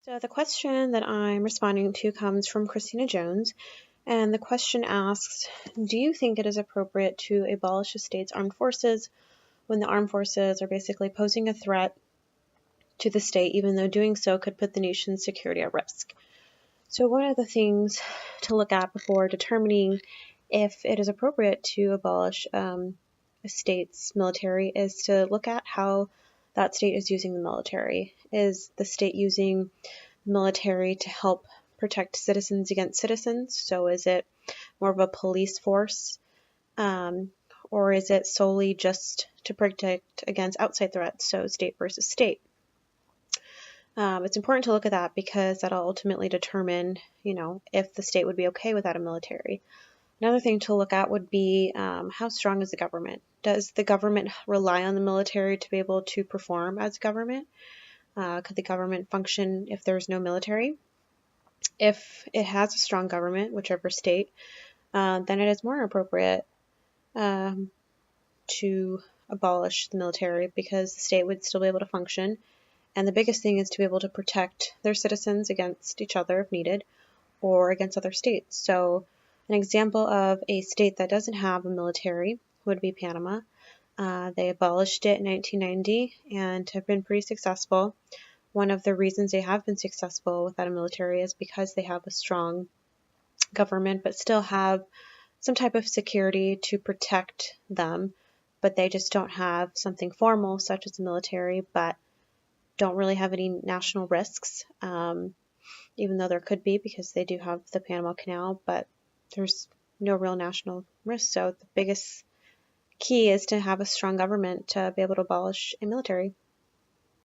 So the question that I'm responding to comes from Christina Jones, and the question asks, do you think it is appropriate to abolish a state's armed forces when the armed forces are basically posing a threat to the state, even though doing so could put the nation's security at risk? So one of the things to look at before determining if it is appropriate to abolish a state's military is to look at how that state is using the military. Is the state using military to help protect citizens against citizens? So is it more of a police force? Or is it solely just to protect against outside threats, so state versus state? It's important to look at that because that'll ultimately determine, if the state would be okay without a military. Another thing to look at would be how strong is the government? Does the government rely on the military to be able to perform as government? Could the government function if there's no military? If it has a strong government, whichever state, then it is more appropriate to abolish the military because the state would still be able to function. And the biggest thing is to be able to protect their citizens against each other if needed or against other states. So an example of a state that doesn't have a military would be Panama. They abolished it in 1990 and have been pretty successful. One of the reasons they have been successful without a military is because they have a strong government but still have some type of security to protect them, but they just don't have something formal such as the military, but don't really have any national risks, even though there could be because they do have the Panama Canal, but there's no real national risk. So the biggest key is to have a strong government to be able to abolish a military.